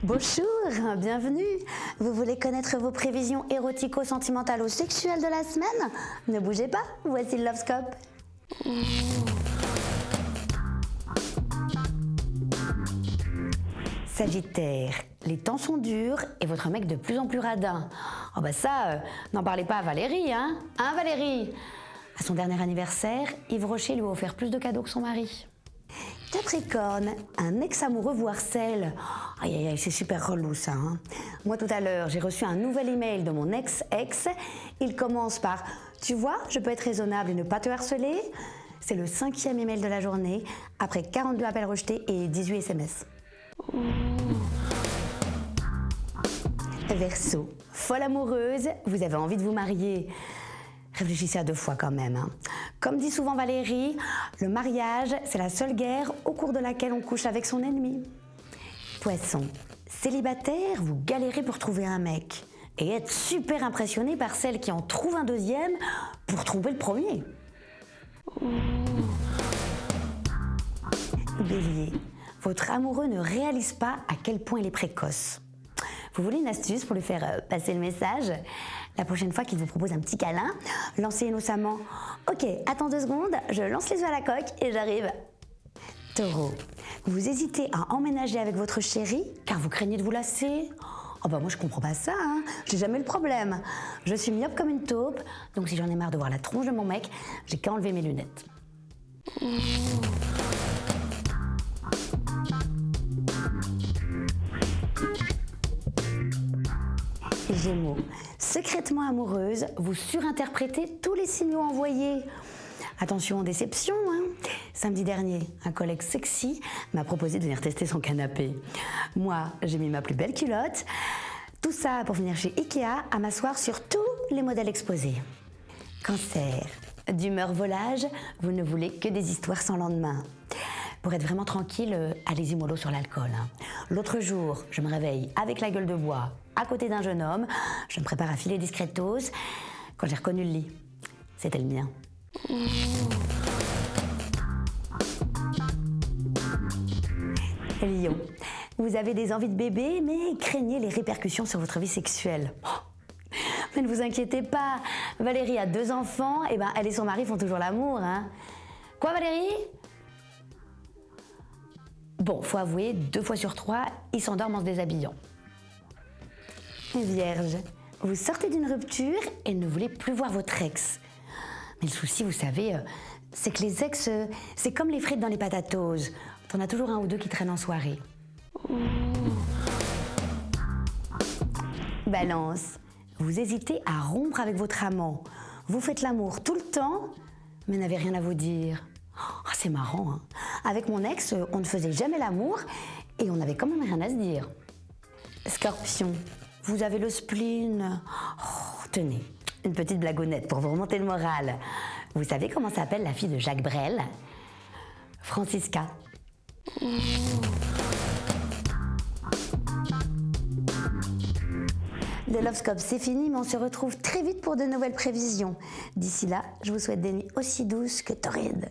Bonjour, bienvenue. Vous voulez connaître vos prévisions érotico-sentimentales ou sexuelles de la semaine? Ne bougez pas, voici le Lovescope. Sagittaire, les temps sont durs et votre mec de plus en plus radin. Oh bah ça, n'en parlez pas à Valérie, hein? Hein Valérie? À son dernier anniversaire, Yves Rocher lui a offert plus de cadeaux que son mari. Capricorne, un ex-amoureux vous harcèle. Aïe aïe aïe, c'est super relou ça. Hein. Moi tout à l'heure, j'ai reçu un nouvel email de mon ex-ex. Il commence par « Tu vois, je peux être raisonnable et ne pas te harceler ». C'est le 5e email de la journée, après 42 appels rejetés et 18 SMS. Verseau, folle amoureuse, vous avez envie de vous marier. Réfléchissez à 2 fois quand même. Hein. Comme dit souvent Valérie, le mariage, c'est la seule guerre au cours de laquelle on couche avec son ennemi. Poisson, célibataire, vous galérez pour trouver un mec et êtes super impressionné par celle qui en trouve un deuxième pour trouver le premier. Bélier, votre amoureux ne réalise pas à quel point il est précoce. Vous voulez une astuce pour lui faire passer le message? La prochaine fois qu'il vous propose un petit câlin, lancez innocemment « Ok, attends 2 secondes, je lance les œufs à la coque et j'arrive ». Taureau, vous hésitez à emménager avec votre chéri car vous craignez de vous lasser? Oh bah moi je comprends pas ça, hein. J'ai jamais le problème. Je suis myope comme une taupe, donc si j'en ai marre de voir la tronche de mon mec, j'ai qu'à enlever mes lunettes. Gémeaux, secrètement amoureuse, vous surinterprétez tous les signaux envoyés. Attention, déception, hein. Samedi dernier, un collègue sexy m'a proposé de venir tester son canapé. Moi, j'ai mis ma plus belle culotte. Tout ça pour venir chez Ikea à m'asseoir sur tous les modèles exposés. Cancer, d'humeur volage, vous ne voulez que des histoires sans lendemain. Pour être vraiment tranquille, allez-y mollo sur l'alcool. Hein. L'autre jour, je me réveille avec la gueule de bois, à côté d'un jeune homme. Je me prépare à filer discretos. Quand j'ai reconnu le lit, c'était le mien. Lion, vous avez des envies de bébé, mais craignez les répercussions sur votre vie sexuelle. Mais ne vous inquiétez pas, Valérie a 2 enfants, et elle et son mari font toujours l'amour. Hein. Quoi Valérie? Bon, faut avouer, 2 fois sur 3, ils s'endorment en se déshabillant. Vierge, vous sortez d'une rupture et ne voulez plus voir votre ex. Mais le souci, vous savez, c'est que les ex, c'est comme les frites dans les patatos. T'en as toujours 1 ou 2 qui traînent en soirée. Balance, vous hésitez à rompre avec votre amant. Vous faites l'amour tout le temps, mais n'avez rien à vous dire. Oh, c'est marrant, hein. Avec mon ex, on ne faisait jamais l'amour et on n'avait quand même rien à se dire. Scorpion, vous avez le spleen. Oh, tenez, une petite blagounette pour vous remonter le moral. Vous savez comment s'appelle la fille de Jacques Brel? Francisca. Le Lovescope, c'est fini, mais on se retrouve très vite pour de nouvelles prévisions. D'ici là, je vous souhaite des nuits aussi douces que torrides.